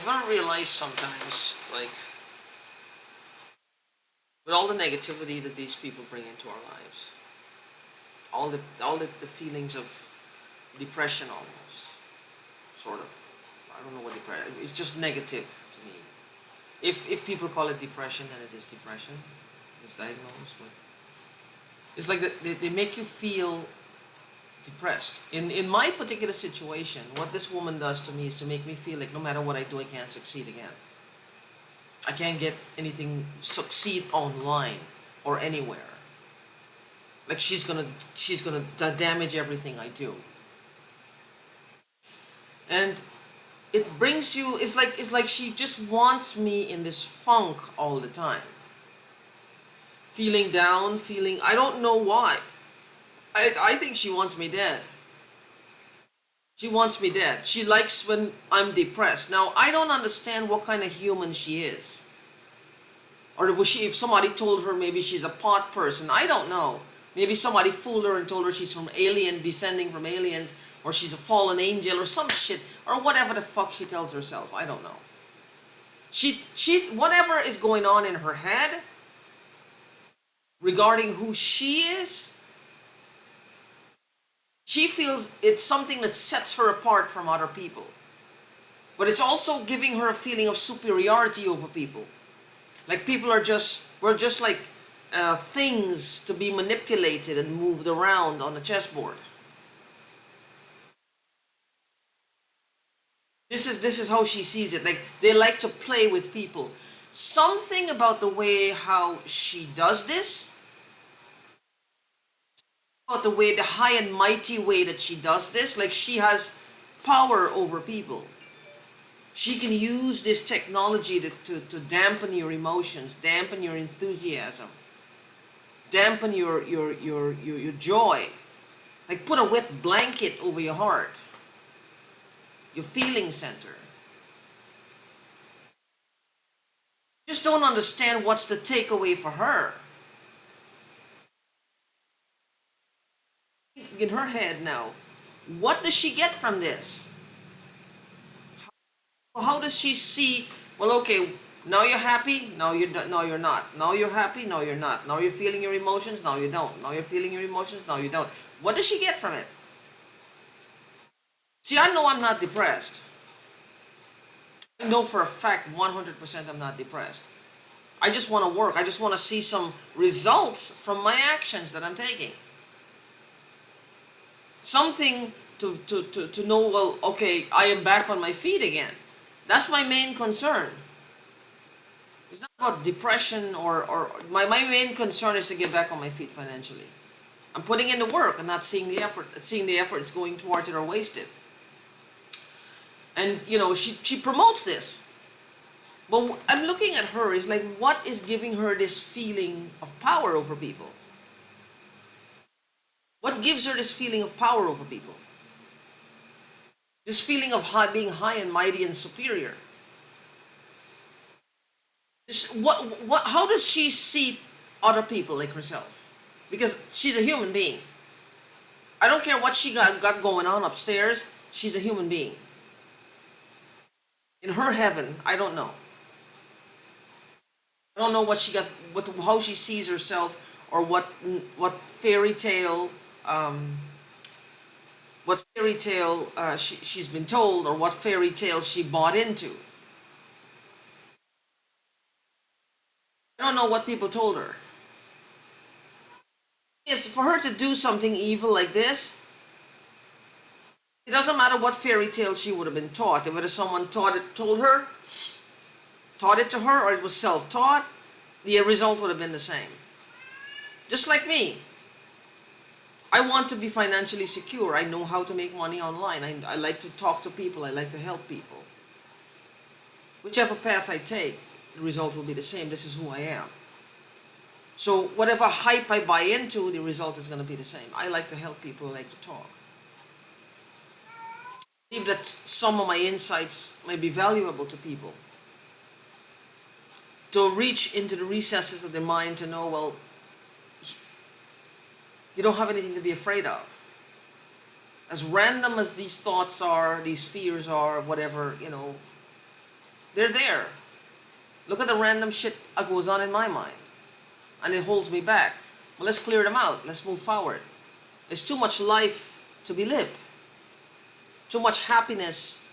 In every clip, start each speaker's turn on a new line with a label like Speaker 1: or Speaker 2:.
Speaker 1: not realized sometimes, like, with all the negativity that these people bring into our lives, all the feelings of depression almost, sort of. I don't know what depression. It's just negative to me. If people call it depression, then it is depression. It's diagnosed, but it's like they make you feel depressed. In my particular situation, what this woman does to me is to make me feel like no matter what I do, I can't succeed again. I can't get anything succeed online or anywhere. Like she's gonna damage everything I do. And it brings you, it's like she just wants me in this funk all the time. Feeling down, feeling, I don't know why. I think she wants me dead. She wants me dead. She likes when I'm depressed. Now, I don't understand what kind of human she is. Or was she, if somebody told her maybe she's a pot person, I don't know. Maybe somebody fooled her and told her she's from alien, descending from aliens, or she's a fallen angel or some shit, or whatever the fuck she tells herself. I don't know. Whatever is going on in her head regarding who she is, she feels it's something that sets her apart from other people. But it's also giving her a feeling of superiority over people. Like people are just, we're just like things to be manipulated and moved around on a chessboard. This is how she sees it. Like they like to play with people. Something about the way how she does this, about the way, the high and mighty way that she does this, like she has power over people. She can use this technology to dampen your emotions, dampen your enthusiasm, dampen your joy. Like put a wet blanket over your heart, your feeling center. Just don't understand what's the takeaway for her. In her head now, what does she get from this? How does she see, well, okay, now you're happy, now you're not. Now you're happy, now you're not. Now you're feeling your emotions, now you don't. Now you're feeling your emotions, now you don't. What does she get from it? See, I know I'm not depressed. I know for a fact 100% I'm not depressed. I just want to work. I just want to see some results from my actions that I'm taking. Something to know, well, okay, I am back on my feet again. That's my main concern. It's not about depression or my main concern is to get back on my feet financially. I'm putting in the work and not seeing the effort. Seeing the efforts going towards it are wasted. And you know, she promotes this. But I'm looking at her, is like, what is giving her this feeling of power over people? What gives her this feeling of power over people? This feeling of being high and mighty and superior. How does she see other people like herself? Because she's a human being. I don't care what she got going on upstairs. She's a human being. In her heaven, I don't know. I don't know what she got, how she sees herself, or what fairy tale, she's been told, or what fairy tale she bought into. I don't know what people told her. Yes, for her to do something evil like this, it doesn't matter what fairy tale she would have been taught. Whether someone taught it to her, or it was self-taught, the result would have been the same. Just like me. I want to be financially secure. I know how to make money online. I like to talk to people. I like to help people. Whichever path I take, the result will be the same. This is who I am. So whatever hype I buy into, the result is going to be the same. I like to help people. I like to talk. I believe that some of my insights may be valuable to people. To reach into the recesses of their mind to know, well, you don't have anything to be afraid of. As random as these thoughts are, these fears are, whatever, you know, They're there. Look at the random shit that goes on in my mind. And it holds me back. Well, let's clear them out. Let's move forward. There's too much life to be lived. Too much happiness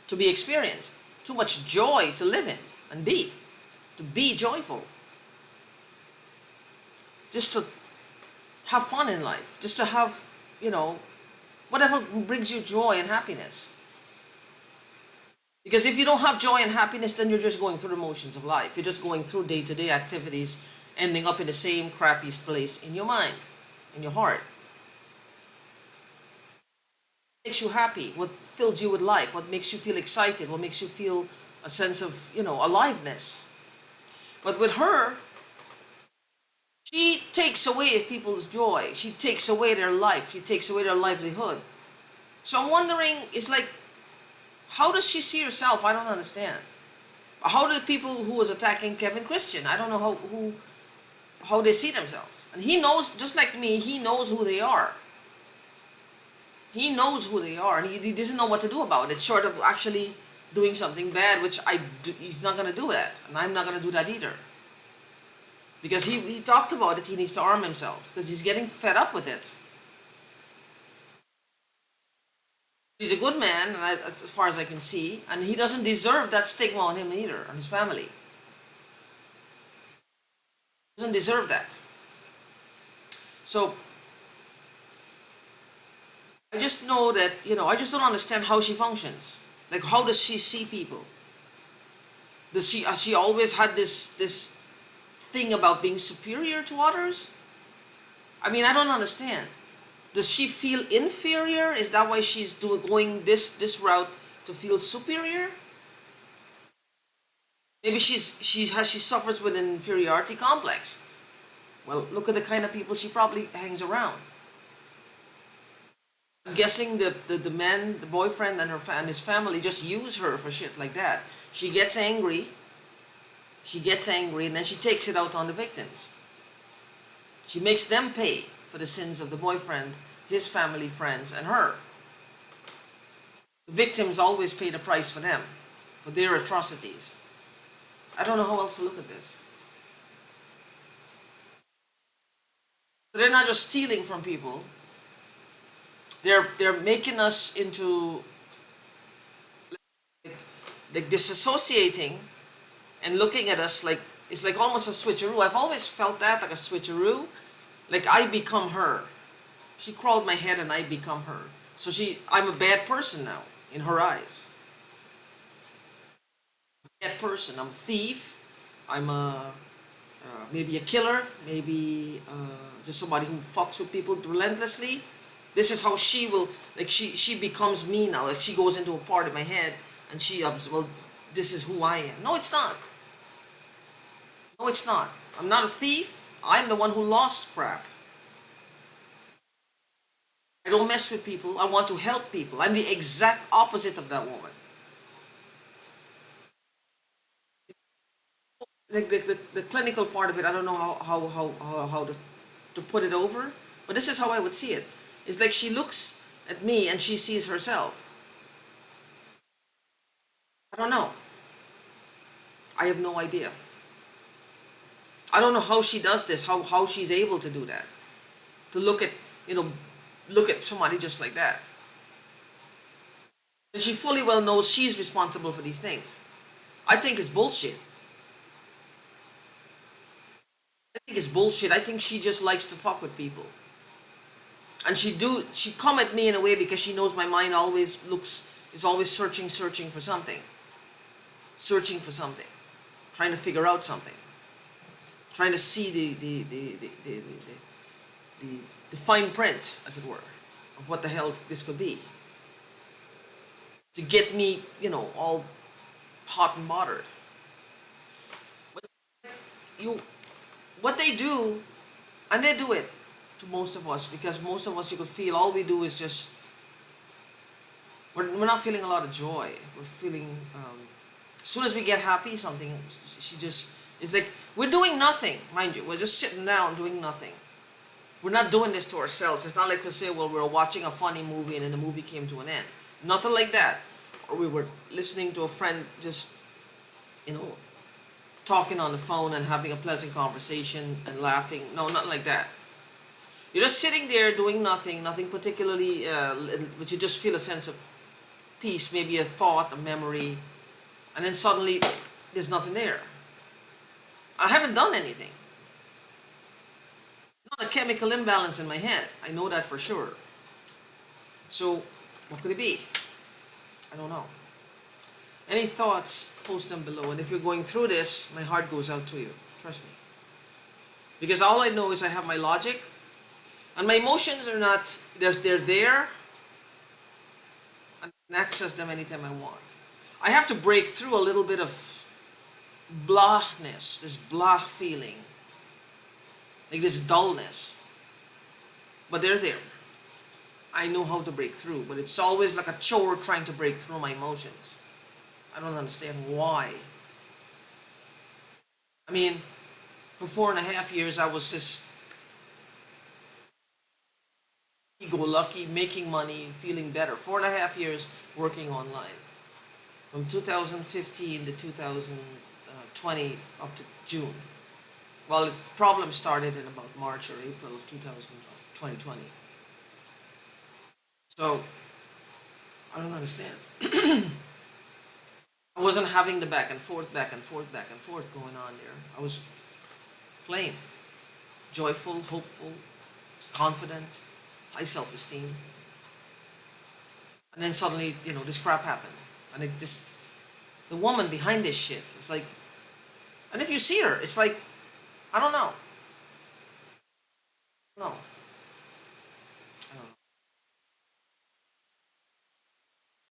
Speaker 1: to be experienced. Too much joy to live in and be. To be joyful. Just to have fun in life. Just to have, whatever brings you joy and happiness. Because if you don't have joy and happiness, then you're just going through the motions of life. You're just going through day-to-day activities, ending up in the same crappy place in your mind, in your heart. What makes you happy? What fills you with life? What makes you feel excited? What makes you feel a sense of, aliveness? But with her, she takes away people's joy. She takes away their life. She takes away their livelihood. So I'm wondering, it's like, how does she see herself? I don't understand. How do the people who was attacking Kevin Christian? I don't know how they see themselves. And he knows, just like me, he knows who they are. He knows who they are, and he doesn't know what to do about it, short of actually doing something bad, which he's not going to do that, and I'm not going to do that either. Because he talked about it, he needs to arm himself, because he's getting fed up with it. He's a good man, as far as I can see, and he doesn't deserve that stigma on him either, on his family. He doesn't deserve that. So, I just know that, I just don't understand how she functions. Like, how does she see people? Has she always had this thing about being superior to others? I mean, I don't understand. Does she feel inferior? Is that why she's going this route, to feel superior? Maybe she suffers with an inferiority complex. Well, look at the kind of people she probably hangs around. I'm guessing the man, the boyfriend, and his family just use her for shit like that. She gets angry, and then she takes it out on the victims. She makes them pay for the sins of the boyfriend, his family, friends, and her. The victims always pay the price for them, for their atrocities. I don't know how else to look at this. So they're not just stealing from people. They're making us into like disassociating and looking at us like it's like almost a switcheroo. I've always felt that, like a switcheroo. Like I become her. She crawled my head and I become her. So I'm a bad person now in her eyes. Bad person. I'm a thief. I'm maybe a killer. Maybe just somebody who fucks with people relentlessly. This is how she will, like she becomes me now. Like she goes into a part of my head and well, this is who I am. No, it's not. No, it's not. I'm not a thief. I'm the one who lost crap. I don't mess with people. I want to help people. I'm the exact opposite of that woman. Like the clinical part of it, I don't know how to put it over, but this is how I would see it. It's like she looks at me and she sees herself. I don't know. I have no idea. I don't know how she does this, how she's able to do that. To look at somebody just like that. And she fully well knows she's responsible for these things. I think it's bullshit. I think it's bullshit. I think she just likes to fuck with people. And she come at me in a way because she knows my mind is always searching for something. Searching for something. Trying to figure out something. Trying to see the fine print, as it were, of what the hell this could be. To get me, all hot and bothered. What they do, and they do it to most of us, because most of us, you could feel, all we do is just, we're not feeling a lot of joy. We're feeling, as soon as we get happy, something, it's like, we're doing nothing, mind you. We're just sitting down doing nothing. We're not doing this to ourselves. It's not like we say, well, we're watching a funny movie and then the movie came to an end. Nothing like that. or we were listening to a friend just, you know, talking on the phone and having a pleasant conversation and laughing. No, not like that. You're just sitting there doing nothing, nothing particularly, but you just feel a sense of peace, maybe a thought, a memory, and then suddenly there's nothing there. I haven't done anything. It's not a chemical imbalance in my head. I know that for sure. So, what could it be? I don't know. Any thoughts, post them below. And if you're going through this, my heart goes out to you. Trust me. Because all I know is I have my logic, and my emotions are not, they're there, and I can access them anytime I want. I have to break through a little bit of blahness, this blah feeling, like this dullness. But they're there. I know how to break through, but it's always like a chore trying to break through my emotions. I don't understand why. I mean, for 4.5 years, I was just go-lucky, making money, feeling better. 4.5 years working online. From 2015 to 2020 up to June. Well, the problem started in about March or April of 2020. So, I don't understand. I wasn't having the back and forth, back and forth, back and forth going on there. I was plain, joyful, hopeful, confident, high self-esteem. And then suddenly, this crap happened. And the woman behind this shit, it's like, and if you see her, it's like, I don't know.